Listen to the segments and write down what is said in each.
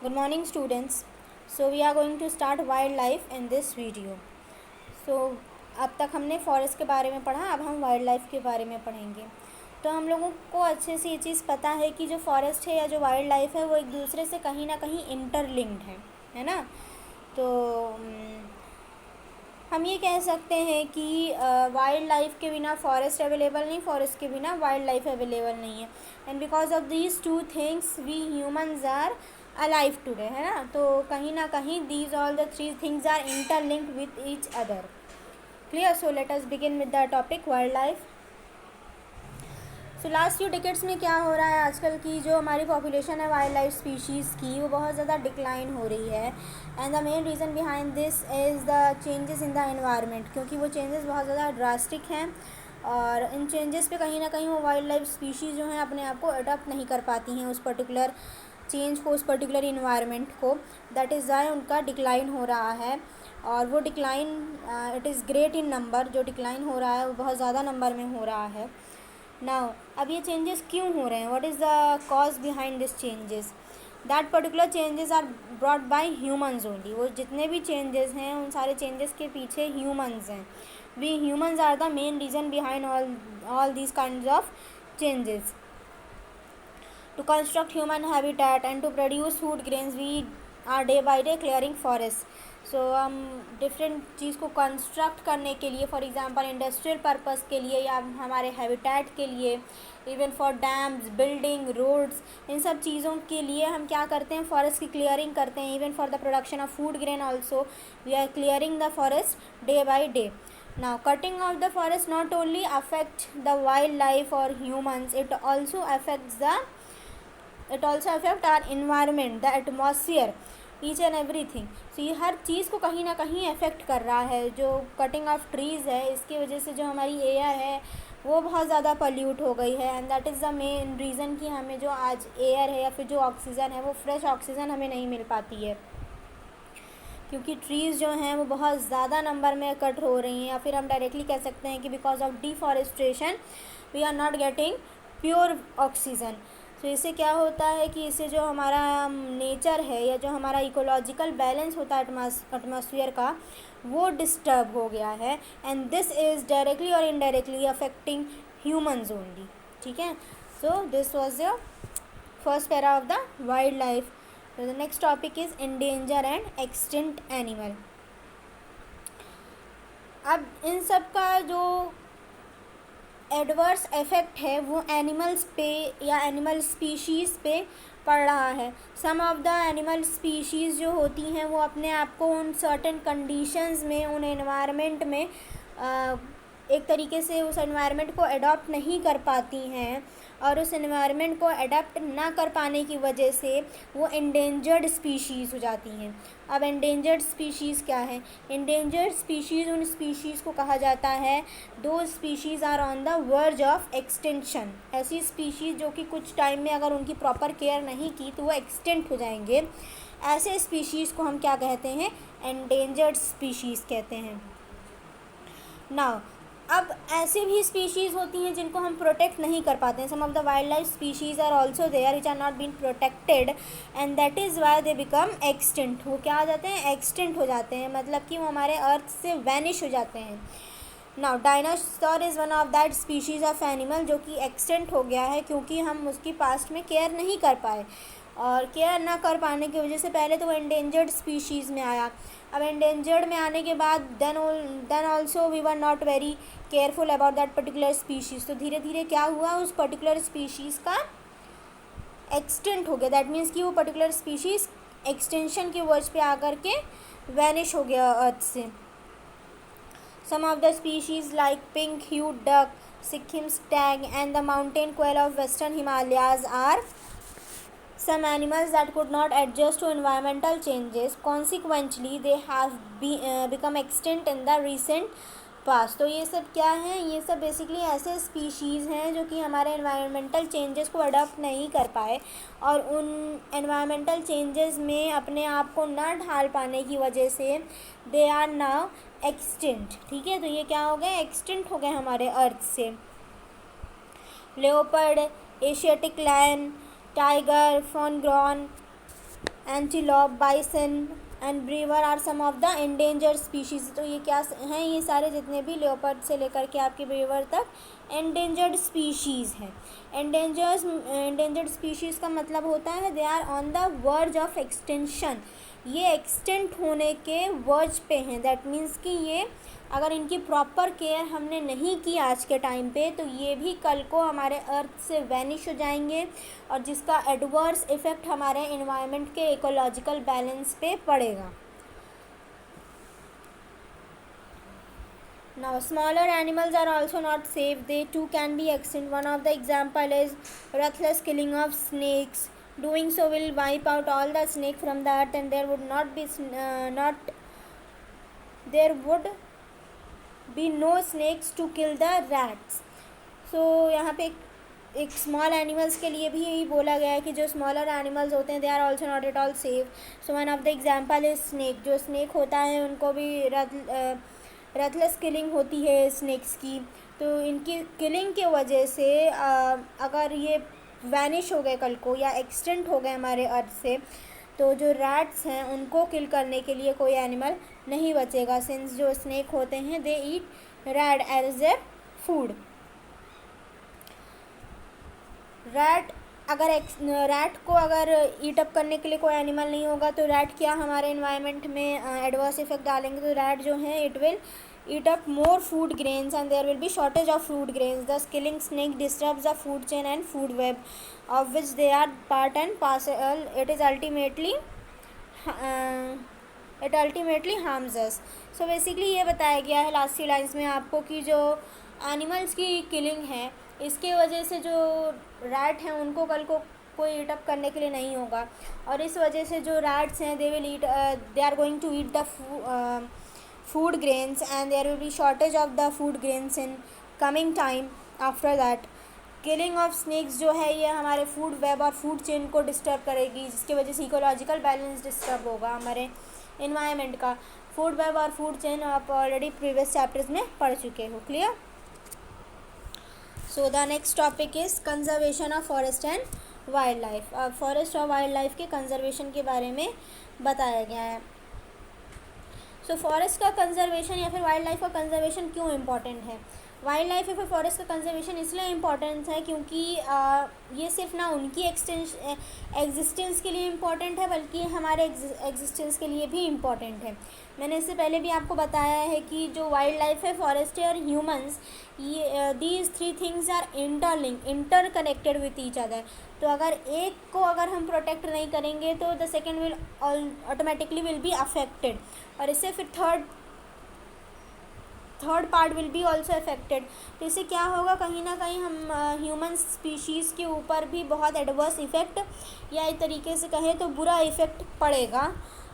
Good morning students. So we are going to start wildlife in this video. So अब तक हमने forest के बारे में पढ़ा, अब हम वाइल्ड लाइफ के बारे में पढ़ेंगे। तो हम लोगों को अच्छे से ये चीज़ पता है कि जो फॉरेस्ट है या जो वाइल्ड लाइफ है वो एक दूसरे से कहीं ना कहीं इंटरलिंक्ड है ना। तो हम ये कह सकते हैं कि वाइल्ड लाइफ के बिना फॉरेस्ट अवेलेबल नहीं, फॉरेस्ट के बिना वाइल्ड लाइफ अवेलेबल नहीं है। And because of these two things we humans are alive today, है ना। तो कहीं ना कहीं these all the three things are interlinked with each other. Clear? So let us begin with the topic wildlife. So last few decades में क्या हो रहा है, आजकल की जो हमारी पॉपुलेशन है वाइल्ड लाइफ स्पीशीज़ की, वो बहुत ज़्यादा डिक्लाइन हो रही है। And the main reason behind this is the changes in the environment, क्योंकि वो चेंजेस बहुत ज़्यादा ड्रास्टिक हैं और इन चेंजेस पे कहीं ना कहीं वो वाइल्ड लाइफ स्पीशीज़ जो हैं अपने आप को अडॉप्ट नहीं कर पाती हैं उस पर्टिकुलर चेंज को, उस पर्टिकुलर इन्वायरमेंट को। दैट इज़ वाई उनका डिक्लाइन हो रहा है। और वो decline it is great in number, जो डिक्लाइन हो रहा है वो बहुत ज़्यादा नंबर में हो रहा है। नाउ अब ये चेंजेस क्यों हो रहे हैं, what is the cause behind this changes? That particular changes are brought by humans only. वो जितने भी चेंजेस हैं उन सारे चेंजेस के पीछे ह्यूमंस हैं। We humans are the main reason behind all these kinds of changes. To construct human habitat and to produce food grains, we are day by day clearing forests. So हम different चीज़ को construct करने के लिए, for example industrial purpose के लिए या हमारे habitat के लिए, even for dams, building, roads, इन सब चीज़ों के लिए हम क्या करते हैं, फॉरेस्ट की क्लियरिंग करते हैं। Even for the production of food grain also we are clearing the forest day by day. Now cutting of the forest not only affect the wildlife or humans, it also affects our environment, the atmosphere, each and everything. So ये हर चीज़ को कहीं ना कहीं affect कर रहा है। जो cutting of trees है इसकी वजह से जो हमारी एयर है वो बहुत ज़्यादा पॉल्यूट हो गई है। And that is the main reason कि हमें जो आज एयर है या फिर जो ऑक्सीजन है वो फ्रेश ऑक्सीजन हमें नहीं मिल पाती है, क्योंकि ट्रीज़ जो हैं वो बहुत ज़्यादा नंबर में कट हो रही हैं। या फिर हम डायरेक्टली कह सकते हैं कि because of deforestation we are not getting pure oxygen. तो इससे क्या होता है कि इससे जो हमारा नेचर है या जो हमारा इकोलॉजिकल बैलेंस होता है एटमॉस्फेयर का, वो डिस्टर्ब हो गया है। एंड दिस इज़ डायरेक्टली और इनडायरेक्टली अफेक्टिंग ह्यूमंस ओनली। ठीक है, so this was the first para of the wild life. So the next topic is endangered and extinct animal. अब इन सब का जो एडवर्स इफ़ेक्ट है वो एनिमल्स पे या एनिमल स्पीशीज़ पे पड़ रहा है. सम ऑफ द एनिमल स्पीशीज़ जो होती हैं वो अपने आप को उन सर्टेन कंडीशंस में, उन एनवायरनमेंट में एक तरीके से उस एनवायरनमेंट को अडॉप्ट नहीं कर पाती हैं और उस एनवायरनमेंट को अडॉप्ट ना कर पाने की वजह से वो एंडेंजर्ड स्पीशीज़ हो जाती हैं. अब एंडेंजर्ड स्पीशीज़ क्या है? एंडेंजर्ड स्पीशीज़ उन स्पीशीज़ को कहा जाता है दो species are on the verge of extension. ऐसी स्पीशीज़ जो कि कुछ टाइम में अगर उनकी प्रॉपर केयर नहीं की तो वो एक्सटेंट हो जाएंगे. ऐसे स्पीशीज़ को हम क्या कहते हैं? एंडेंजर्ड स्पीशीज़ कहते हैं. नाउ अब ऐसे भी स्पीशीज़ होती हैं जिनको हम प्रोटेक्ट नहीं कर पाते हैं. Some of the wild life species are also there which are not been protected and that is why they become extinct. वो क्या हो जाते हैं? एक्सटिंक्ट हो जाते हैं, मतलब कि वो हमारे अर्थ से वैनिश हो जाते हैं. Now dinosaur is one of that species of animal जो कि एक्सटिंक्ट हो गया है क्योंकि हम उसकी पास्ट में केयर नहीं कर पाए, और केयर ना कर पाने की वजह से पहले तो वो एंडेंजर्ड स्पीशीज़ में आया. अब एंडेंजर्ड में आने के बाद then also we were not very careful about that particular species. तो धीरे धीरे क्या हुआ, उस पर्टिकुलर स्पीशीज़ का एक्सटेंट हो गया. दैट मीन्स कि वो पर्टिकुलर स्पीशीज़ एक्सटेंशन के वर्ज पे आकर के वैनिश हो गया अर्थ से. Some of the species like pink hued duck, Sikkim stag and the mountain quail of western Himalayas are some animals that could not adjust to environmental changes. Consequently they have become extinct in the recent past. तो ये सब क्या हैं? ये सब basically ऐसे species हैं जो कि हमारे एनवायरमेंटल चेंजेस को अडॉप्ट नहीं कर पाए और उन एनवायरमेंटल चेंजेस में अपने आप को न ढाल पाने की वजह से दे आर नाउ एक्सटिंक्ट. ठीक है, तो ये क्या हो गए? एक्सटिंक्ट हो गए हमारे अर्थ से. Leopard, Asiatic lion, tiger, four ग्रॉन, antelope, bison and brewer are some of the endangered species. तो ये क्या हैं, ये सारे जितने भी लेपर्ड से लेकर के आपके ब्रीवर तक एंडेंजर्ड स्पीशीज़ हैं। एंडेंजर्ड स्पीशीज़ का मतलब होता है they are on the verge of extension, ये एक्सटेंट होने के वर्ज पे हैं। दैट मीन्स कि ये अगर इनकी प्रॉपर केयर हमने नहीं की आज के टाइम पे तो ये भी कल को हमारे अर्थ से वैनिश हो जाएंगे, और जिसका एडवर्स इफ़ेक्ट हमारे एनवायरनमेंट के इकोलॉजिकल बैलेंस पे पड़ेगा। Now smaller animals are also not safe, they too can be extinct. One of the example is ruthless killing of snakes. Doing so will wipe out all the snake from the earth, and there would be no snakes to kill the rats. So यहाँ पे एक small animals के लिए भी यही बोला गया है कि जो स्मॉलर एनिमल्स होते हैं they are also not at all safe. So one of the example is snake. जो स्नेक होता है उनको भी रथलेस किलिंग होती है स्नेक्स की, तो इनकी किलिंग की वजह से अगर ये वैनिश हो गए कल को या एक्सटेंट हो गए हमारे अर्थ से, तो जो रैट्स हैं उनको किल करने के लिए कोई एनिमल नहीं बचेगा, सिंस जो स्नेक होते हैं they eat rat as a food. Rat को अगर ईट अप करने के लिए कोई एनिमल नहीं होगा तो रैट क्या हमारे एनवायरनमेंट में एडवर्स इफेक्ट डालेंगे। तो रैट जो है it will eat up more food grains and there will be shortage of food grains, thus killing snake disturbs the food chain and food web of which they are part and parcel. It ultimately harms us. So basically ये बताया गया है last की lines में आपको कि जो animals की किलिंग है इसके वजह से जो रैट हैं उनको कल को कोई ईट अप करने के लिए नहीं होगा, और इस वजह से जो रैट्स हैं they are going to eat the food grains and there will be shortage of the food grains in coming time. After that killing of snakes जो है ये हमारे फूड वेब और फूड चेन को डिस्टर्ब करेगी, जिसकी वजह से इकोलॉजिकल बैलेंस डिस्टर्ब होगा हमारे इन्वायरमेंट का। फूड वेब और फूड चेन आप ऑलरेडी प्रीवियस चैप्टर्स में पढ़ चुके हो। Clear? So the next topic is conservation of forest and wild life. अब फॉरेस्ट और वाइल्ड लाइफ के कंजर्वेशन के बारे में बताया गया है। सो फॉरेस्ट का कंजर्वेशन या फिर वाइल्ड लाइफ का कंजर्वेशन क्यों इम्पॉर्टेंट है? वाइल्ड लाइफ या फिर फॉरेस्ट का कंजर्वेशन इसलिए इम्पॉर्टेंट है क्योंकि ये सिर्फ ना उनकी एग्जिस्टेंस के लिए इम्पॉर्टेंट है बल्कि हमारे एग्जिस्टेंस के लिए भी इम्पॉर्टेंट है। मैंने इससे पहले भी आपको बताया है कि जो वाइल्ड लाइफ है, फॉरेस्ट और ह्यूमंस, ये these three things are interconnected with each other. तो अगर एक को अगर हम प्रोटेक्ट नहीं करेंगे तो the second will automatically will be affected, और इससे फिर third part will be also affected. तो इससे क्या होगा, कहीं ना कहीं हम ह्यूमन स्पीशीज़ के ऊपर भी बहुत एडवर्स इफ़ेक्ट या एक तरीके से कहें तो बुरा इफ़ेक्ट पड़ेगा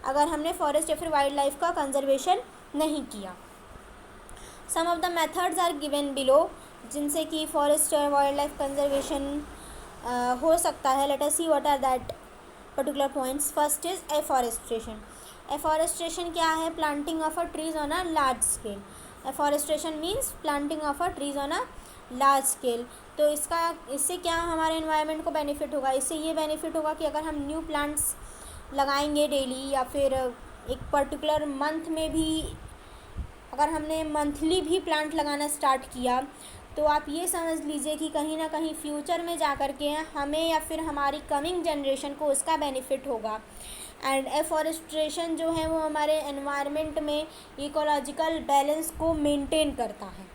अगर हमने फॉरेस्ट या फिर वाइल्ड लाइफ का कंजर्वेशन नहीं किया। Some of the methods are given below जिनसे कि फॉरेस्ट और वाइल्ड लाइफ कंजर्वेशन हो सकता है। Let us see what are that particular points. First is afforestation. Afforestation क्या है? Planting of a trees on a large scale. Afforestation means planting of a trees on a large scale. तो इससे क्या हमारे environment को benefit होगा? इससे ये बेनिफिट होगा कि अगर हम न्यू प्लांट्स लगाएंगे डेली या फिर एक पर्टिकुलर मंथ में भी अगर हमने मंथली भी प्लांट लगाना स्टार्ट किया तो आप ये समझ लीजिए कि कहीं ना कहीं फ्यूचर में जा कर के हमें या फिर हमारी कमिंग जनरेशन को उसका बेनिफिट होगा। एंड एफॉरेस्ट्रेशन जो है वो हमारे एनवायरनमेंट में इकोलॉजिकल बैलेंस को मेंटेन करता है।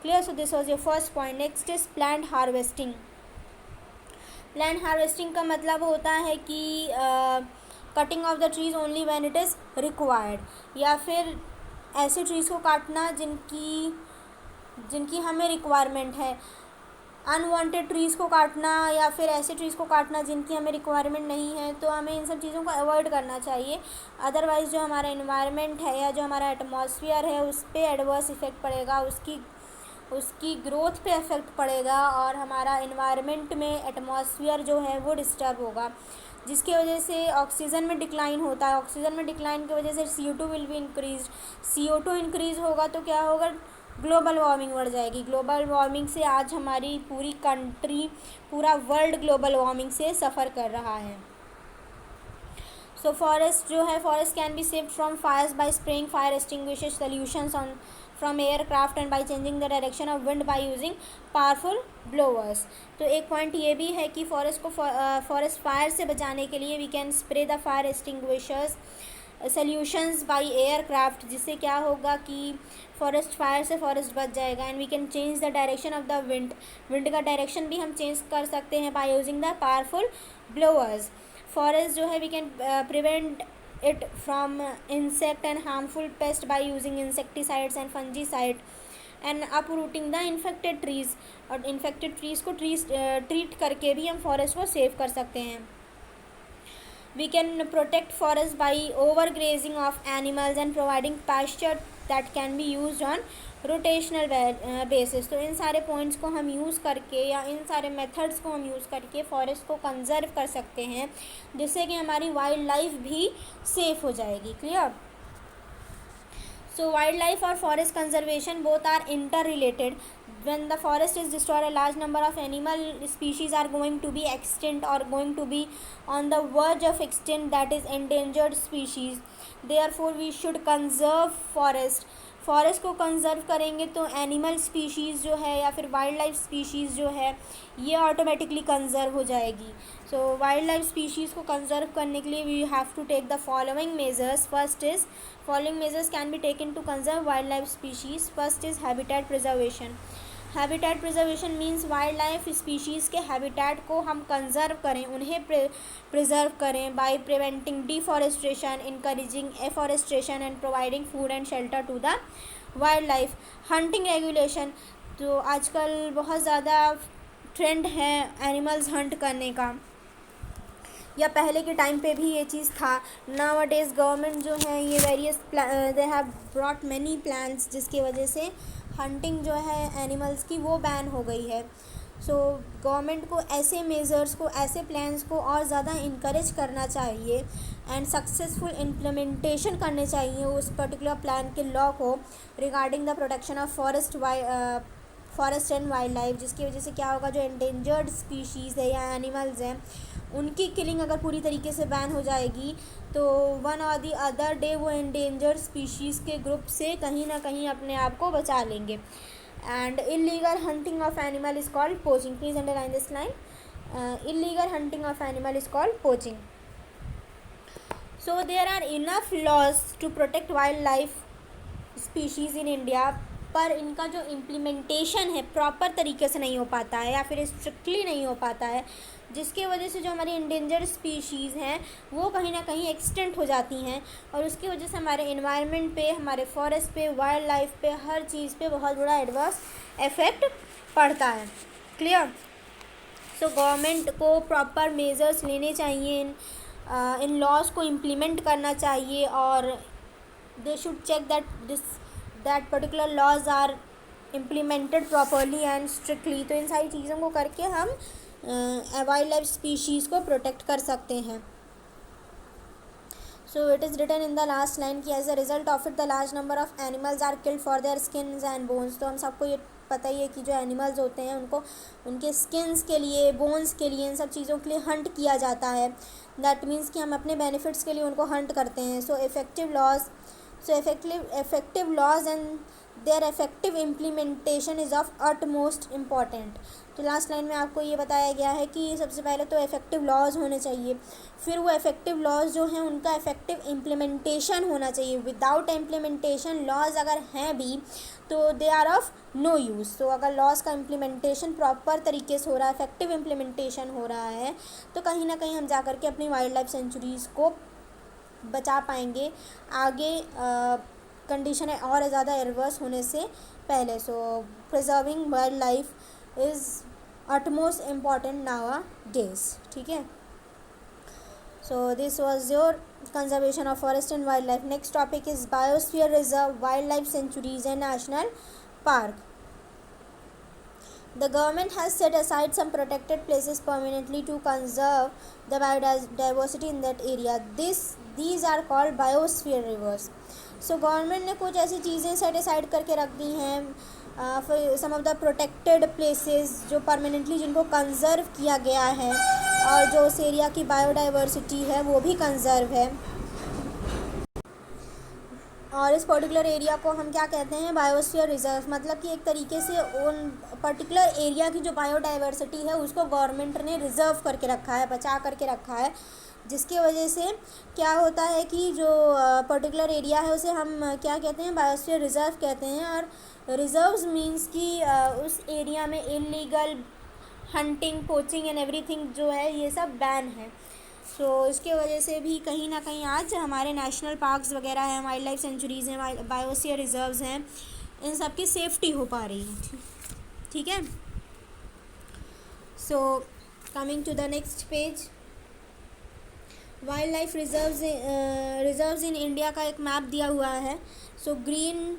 Clear? So this was your first point. Next is plant harvesting. Plant harvesting का मतलब होता है कि cutting of the trees only when it is required, या फिर ऐसे ट्रीज़ को काटना जिनकी हमें रिक्वायरमेंट है। अनवांटेड ट्रीज़ को काटना या फिर ऐसे ट्रीज़ को काटना जिनकी हमें रिक्वायरमेंट नहीं है, तो हमें इन सब चीज़ों को अवॉइड करना चाहिए। अदरवाइज़ जो हमारा एनवायरनमेंट है या जो हमारा एटमॉस्फेयर है उस पर एडवर्स इफ़ेक्ट पड़ेगा, उसकी ग्रोथ पे इफ़ेक्ट पड़ेगा और हमारा एनवायरनमेंट में एटमॉस्फेयर जो है वो डिस्टर्ब होगा, जिसकी वजह से ऑक्सीजन में डिक्लाइन होता है। ऑक्सीजन में डिक्लाइन की वजह से CO2 will be increase. CO2 increase होगा तो क्या होगा? ग्लोबल वार्मिंग बढ़ जाएगी। ग्लोबल वार्मिंग से आज हमारी पूरी कंट्री, पूरा वर्ल्ड ग्लोबल वार्मिंग से सफ़र कर रहा है। सो फॉरेस्ट जो है, forest can be saved from fires by spraying fire extinguisher solutions on from aircraft and by changing the direction of wind by using powerful blowers. तो एक पॉइंट ये भी है कि फॉरेस्ट फायर से बचाने के लिए we can spray the fire extinguishers solutions by aircraft, जिससे क्या होगा कि फॉरेस्ट फायर से फॉरेस्ट बच जाएगा। And we can change the direction of the wind का डायरेक्शन भी हम चेंज कर सकते हैं by using the powerful blowers. Forest जो है we can prevent it from insect and harmful pest by using insecticides and fungicide and uprooting the infected trees, और infected trees को treat करके भी हम forest को save कर सकते हैं। We can protect forest by overgrazing of animals and providing pasture that can be used on rotational basis. तो इन सारे पॉइंट्स को हम यूज़ करके या इन सारे मेथड्स को हम यूज़ करके फॉरेस्ट को कंजर्व कर सकते हैं, जिससे कि हमारी वाइल्ड लाइफ भी सेफ हो जाएगी। क्लियर? सो वाइल्ड लाइफ और forest conservation both are inter related. when the forest is destroyed, a large number of animal species are going to be extinct or going to be on the verge of extinct, that is endangered species. Therefore we should conserve forest. Forest को conserve करेंगे तो animal species जो है या फिर wild life species जो है ये ऑटोमेटिकली कंजर्व हो जाएगी। सो वाइल्ड लाइफ स्पीशीज़ को कंजर्व करने के लिए we have to take the following measures. First is following measures can be taken to conserve wild life species. First is habitat preservation. Habitat preservation means wild life species के habitat को हम conserve करें, उन्हें preserve करें by preventing deforestation, encouraging afforestation and providing food and shelter to the wild life. Hunting regulation, तो आजकल बहुत ज़्यादा ट्रेंड है एनिमल्स हंट करने का, या पहले के टाइम पे भी ये चीज़ था। नाउअडेज गवर्नमेंट जो है ये various they have brought many plans जिसकी वजह से हंटिंग जो है एनिमल्स की वो बैन हो गई है। सो गवर्नमेंट को ऐसे मेजर्स को, ऐसे प्लान्स को और ज़्यादा इनकरेज करना चाहिए एंड सक्सेसफुल इम्प्लीमेंटेशन करने चाहिए उस पर्टिकुलर प्लान के लॉ को regarding the protection of forest and wild life, जिसकी वजह से क्या होगा, जो एंडेंजर्ड स्पीशीज़ है या एनिमल्स हैं उनकी किलिंग अगर पूरी तरीके से बैन हो जाएगी तो वन और दी अदर डे वो एंडेंजर्ड स्पीशीज़ के ग्रुप से कहीं ना कहीं अपने आप को बचा लेंगे। And illegal hunting of animal is called poaching. Please underline this line. Illegal hunting of animal is called poaching. So there are enough laws to protect wild life species in India, पर इनका जो implementation है proper तरीके से नहीं हो पाता है या फिर स्ट्रिक्टली नहीं हो पाता है, जिसके वजह से जो हमारी इंडेंजर्ड स्पीशीज़ हैं वो कहीं ना कहीं एक्सटेंट हो जाती हैं और उसकी वजह से हमारे इन्वायरमेंट पे, हमारे फॉरेस्ट पे, वाइल्ड लाइफ पे, हर चीज़ पे बहुत बड़ा एडवर्स इफ़ेक्ट पड़ता है। क्लियर? सो गवर्नमेंट को प्रॉपर मेजर्स लेने चाहिए, इन लॉज को इम्प्लीमेंट करना चाहिए और they should check that particular laws are implemented properly and strictly. तो इन सारी चीज़ों को करके हम वाइल्ड लाइफ स्पीशीज़ को प्रोटेक्ट कर सकते हैं। So it is written in the last line कि as a result of it the large number of animals are killed for their skins and bones. तो हम सबको ये पता ही है कि जो एनिमल्स होते हैं उनको उनके स्किन्स के लिए, बोन्स के लिए, इन सब चीज़ों के लिए हंट किया जाता है। दैट मीन्स कि हम अपने बेनिफिट्स के लिए उनको हंट करते हैं। सो effective laws and their effective implementation is of utmost important। तो लास्ट लाइन में आपको ये बताया गया है कि सबसे पहले तो इफ़ेक्टिव लॉज होने चाहिए, फिर वो इफ़ेक्टिव लॉज जो हैं उनका इफ़ेक्टिव इम्प्लीमेंटेशन होना चाहिए। विदाउट इम्प्लीमेंटेशन लॉज अगर हैं भी तो they are of no use. तो अगर लॉज का इम्प्लीमेंटेशन प्रॉपर तरीके से हो रहा है, इफ़ेक्टिव इम्प्लीमेंटेशन हो रहा है, तो कहीं ना कहीं हम जा कर के अपनी वाइल्ड लाइफ सेंचुरीज़ को बचा पाएंगे आगे कंडीशन है और ज़्यादा एडवर्स होने से पहले। So preserving wild life is utmost important nowadays। ठीक है? So this was your conservation of forest and wild life. Next topic is biosphere reserve, wild life sanctuaries and national park. The government has set aside some protected places permanently to conserve the biodiversity in that area. These are called biosphere reserves. So government ने कुछ ऐसी चीज़ें set aside करके रख दी हैं, some of the protected places जो permanently जिनको conserve किया गया है और जो उस एरिया की बायोडाइवर्सिटी है वो भी कंजर्व है। और इस पर्टिकुलर एरिया को हम क्या कहते हैं, बायोस्फीयर रिजर्व, मतलब कि एक तरीके से उन पर्टिकुलर एरिया की जो बायोडाइवर्सिटी है उसको गवर्नमेंट ने रिज़र्व करके रखा है, बचा करके रखा है, जिसकी वजह से क्या होता है कि जो पर्टिकुलर एरिया है उसे हम क्या कहते हैं, बायोस्फीयर रिजर्व कहते हैं। और रिजर्व्स मींस कि उस एरिया में illegal hunting, poaching and everything जो है ये सब बैन है। सो इसके वजह से भी कहीं ना कहीं आज हमारे नेशनल पार्क्स वगैरह हैं, वाइल्ड लाइफ सेंचुरीज़ हैं, बायोस्फीयर रिजर्व्स हैं, इन सब की सेफ्टी हो पा रही है। ठीक है, so coming to the next page, wildlife reserves in India का एक मैप दिया हुआ है। सो ग्रीन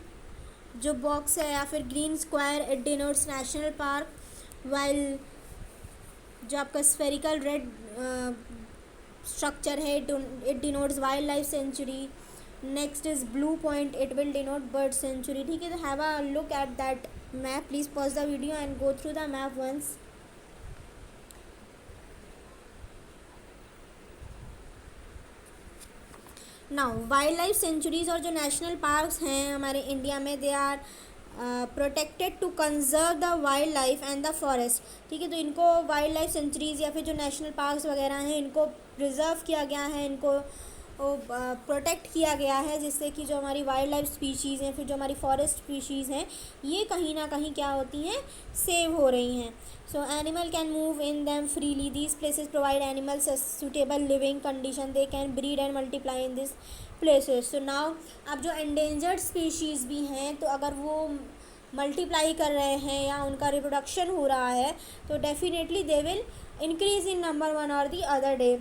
जो बॉक्स है या फिर green square, it denotes national park, while जो आपका स्फेरिकल रेड स्ट्रक्चर है it denotes wildlife sanctuary. Next is blue point, it will denote bird sanctuary. ठीक है, तो have a look at that map, please pause the video and go through the map once. Now wild life sanctuaries और जो national parks हैं हमारे India में, they are protected to conserve the wild life and the forest. ठीक है, तो इनको wild life centuries या फिर जो नेशनल पार्क्स वगैरह हैं इनको प्रिजर्व किया गया है, इनको प्रोटेक्ट किया गया है, जिससे कि जो हमारी वाइल्ड लाइफ स्पीशीज़ हैं, फिर जो हमारी फॉरेस्ट स्पीशीज़ हैं, ये कहीं ना कहीं क्या होती हैं, सेव हो रही हैं। So animal can move in them freely, these places provide animals suitable living condition, they can breed and multiply in this places. So now अब जो एंडेंजर्ड स्पीशीज़ भी हैं, तो अगर वो मल्टीप्लाई कर रहे हैं या उनका रिप्रोडक्शन हो रहा है, तो definitely they will increase in number one और the other day.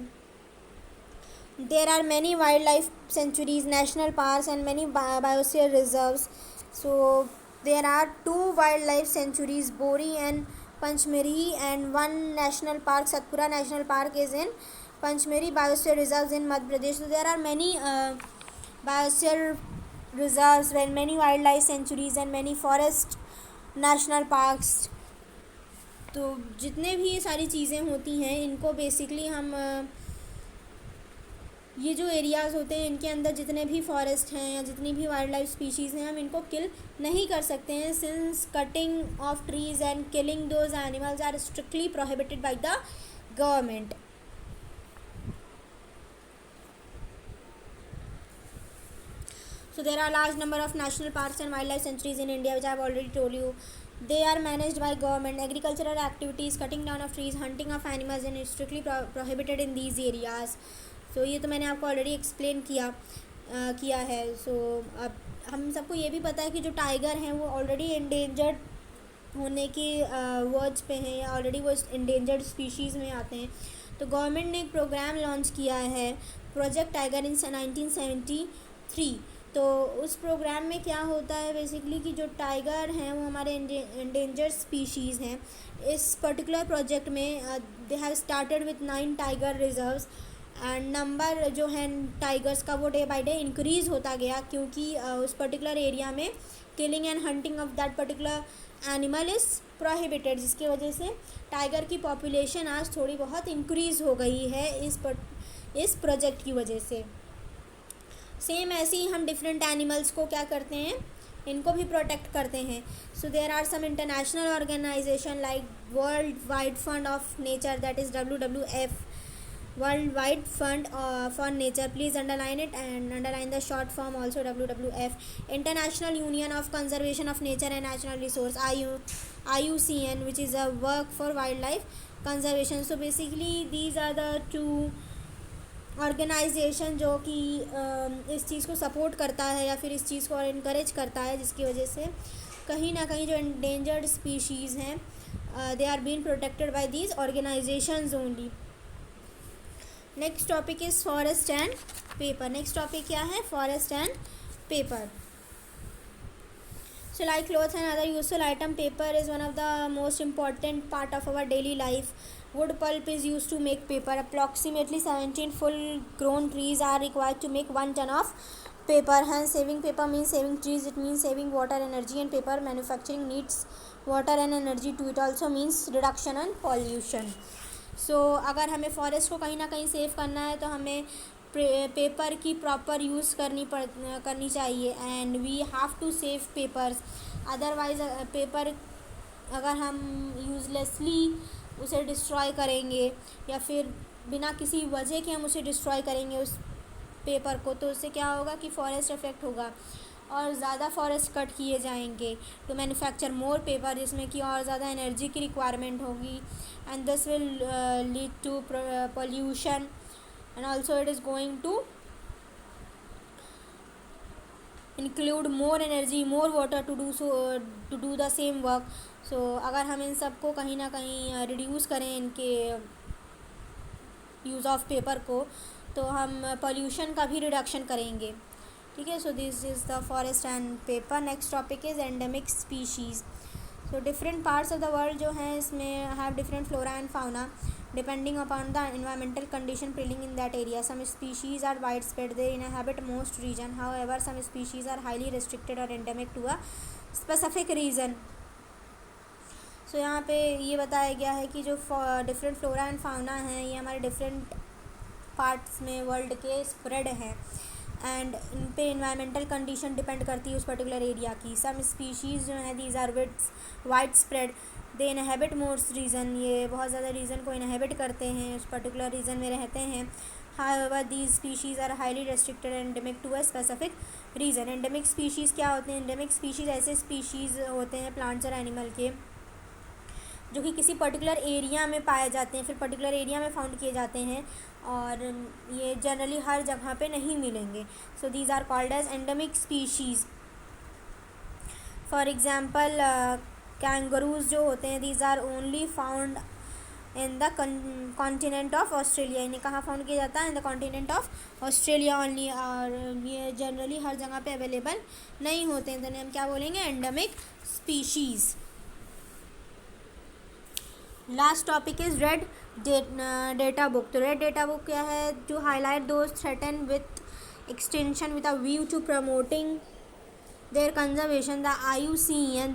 There are many wildlife sanctuaries, national parks and many biosphere reserves. So there are 2 wildlife sanctuaries, Bori and Panchmeri, and 1 national park, Satpura National Park is in Panchmeri, biosphere reserves in Madhya Pradesh. So there are many biosphere reserves and many wildlife sanctuaries and many forest national parks. तो जितने भी ये सारी चीज़ें होती हैं इनको basically हम ये जो एरियाज़ होते हैं इनके अंदर जितने भी फॉरेस्ट हैं या जितनी भी वाइल्ड लाइफ स्पीशीज़ हैं हम इनको किल नहीं कर सकते हैं, since cutting of trees and killing those animals are strictly prohibited by the government. So there are large number of national parks and wildlife sanctuaries in India, which I have already told you. They are managed by government. Agricultural activities, cutting down of trees, hunting of animals is strictly prohibited in these areas. So ये तो मैंने आपको already explain किया है। सो अब हम सबको ये भी पता है कि जो टाइगर हैं वो ऑलरेडी एंडेंजर्ड होने के वर्ड्स पे हैं या ऑलरेडी वो एंडेंजर्ड स्पीशीज़ में आते हैं। तो गवर्नमेंट ने एक प्रोग्राम लॉन्च किया है, प्रोजेक्ट टाइगर, इन 1973। तो उस प्रोग्राम में क्या होता है बेसिकली कि जो टाइगर हैं वो हमारे एंडेंजर्ड स्पीशीज़ हैं। इस पर्टिकुलर प्रोजेक्ट में they have started with 9 tiger reserves and number जो है टाइगर्स का वो डे बाय डे इंक्रीज़ होता गया, क्योंकि उस पर्टिकुलर एरिया में killing and hunting of that particular animal is prohibited, जिसकी वजह से टाइगर की पॉपुलेशन आज थोड़ी बहुत इंक्रीज़ हो गई है इस प्रोजेक्ट की वजह से। सेम ऐसे ही हम डिफरेंट एनिमल्स को क्या करते हैं, इनको भी प्रोटेक्ट करते हैं। So there are some international organization like world wide fund of nature, that is WWF, World Wide Fund for Nature, please underline it and underline the short form also, WWF. International Union of Conservation of Nature and Natural Resource, IUCN, which is a work for wildlife conservation. So basically these are the 2 organisation जो कि इस चीज़ को support करता है या फिर इस चीज़ को इनकरेज करता है, जिसकी वजह से कहीं ना कहीं जो एंडेंजर्ड स्पीशीज़ हैं they are being protected by these organizations only. Next topic is forest and paper. Next topic क्या है, forest and paper. So like clothes and other useful item, paper is one of the most important part of our daily life. Wood pulp is used to make paper. Approximately 17 full grown trees are required to make 1 ton of paper. Hence saving paper means saving trees, it means saving water, energy, and paper manufacturing needs water and energy too. It also means reduction in pollution. सो अगर हमें forest को कहीं ना कहीं save करना है तो हमें पेपर की प्रॉपर यूज़ करनी चाहिए, and we have to save papers. Otherwise paper अगर हम यूज़लेसली उसे डिस्ट्रॉय करेंगे या फिर बिना किसी वजह के हम उसे डिस्ट्रॉय करेंगे उस पेपर को, तो उससे क्या होगा कि फॉरेस्ट इफ़ेक्ट होगा और ज़्यादा फॉरेस्ट कट किए जाएंगे टू मैन्युफैक्चर मोर पेपर, जिसमें कि और ज़्यादा एनर्जी की रिक्वायरमेंट होगी, and this will lead to pollution, and also it is going to include more energy, more water to do the same work. So अगर हम इन सब को कहीं ना कहीं रिड्यूस करें इनके यूज़ ऑफ पेपर को, तो हम पोल्यूशन का भी रिडक्शन करेंगे। ठीक है, so this is the forest and paper. Next topic is endemic species. So different parts of the world जो हैं इसमें have different flora and fauna depending upon the environmental condition prevailing in that area. Some species are widespread, they inhabit most region, however some species are highly restricted or endemic to a specific region. सो यहाँ पे ये बताया गया है कि जो different flora and fauna हैं ये हमारे डिफरेंट पार्ट्स में वर्ल्ड के स्प्रेड हैं, एंड इन पे इन्वायरमेंटल कंडीशन डिपेंड करती है उस पर्टिकुलर एरिया की। सम स्पीशीज़ जो हैं these are wide spread, they inhabit mores region, ये बहुत ज़्यादा रीजन को इनहेबिट करते हैं, उस पर्टिकुलर रीजन में रहते हैं। However these species are highly restricted endemic to a specific region. Endemic species क्या होते हैं? एंडेमिक स्पीशीज़ ऐसे स्पीशीज़ होते हैं प्लांट्स और एनिमल के जो कि किसी पर्टिकुलर एरिया में पाए जाते हैं, फिर पर्टिकुलर एरिया में फाउंड किए जाते हैं, और ये जनरली हर जगह पे नहीं मिलेंगे। So these are called as endemic species. For example kangaroos जो होते हैं these are only found in the continent of Australia. इन्हें कहाँ फाउंड किया जाता है? In the continent of Australia only, और ये जनरली हर जगह पे अवेलेबल नहीं होते हैं, तो इन्हें हम क्या बोलेंगे? Endemic species. Last topic is red data book. तो रेड डेटा बुक क्या है? To highlight those threaten with extension with a view to promoting their conservation. The IUCN,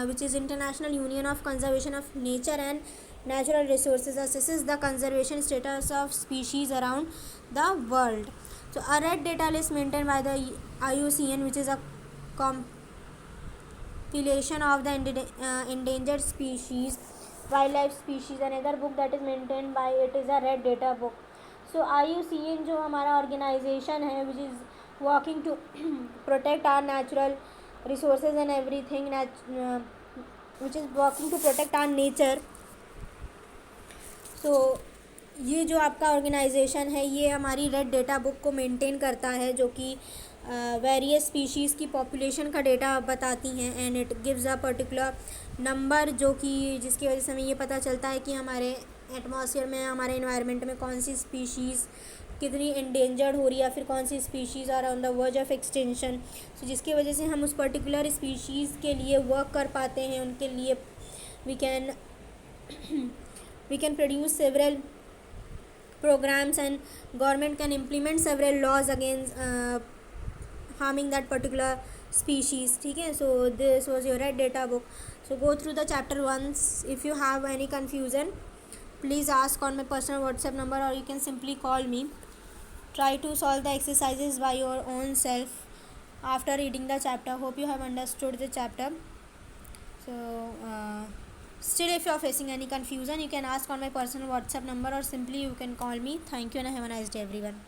which is International Union of Conservation of Nature and Natural Resources, assesses the conservation status of species around the world. So a red data list maintained by the IUCN, which is a compilation of the endangered species, wildlife species. Another book that is maintained by it is a red data book. So IUCN जो हमारा organisation है which is working to protect our natural resources and everything, which is working to protect our nature. So ये जो आपका organisation है ये हमारी red data book को मेंटेन करता है, जो कि वेरियस स्पीशीज़ की पॉपुलेशन का डेटा बताती हैं, and it gives a particular number, जो कि जिसकी वजह से हमें ये पता चलता है कि हमारे एटमॉस्फेयर में, हमारे इन्वायरमेंट में कौन सी स्पीशीज़ कितनी इंडेंजर्ड हो रही है, या फिर कौन सी species are on the verge of extension. So जिसकी वजह से हम उस पर्टिकुलर स्पीशीज़ के लिए वर्क कर पाते हैं, उनके लिए we can produce several programs, and government can implement several laws against harming that particular species. ठीक है, so this was your red data book. So go through the chapter once. If you have any confusion, please ask on my personal WhatsApp number, or you can simply call me. Try to solve the exercises by your own self after reading the chapter. Hope you have understood the chapter. So still, if you are facing any confusion, you can ask on my personal WhatsApp number, or simply you can call me. Thank you and have a nice day, everyone.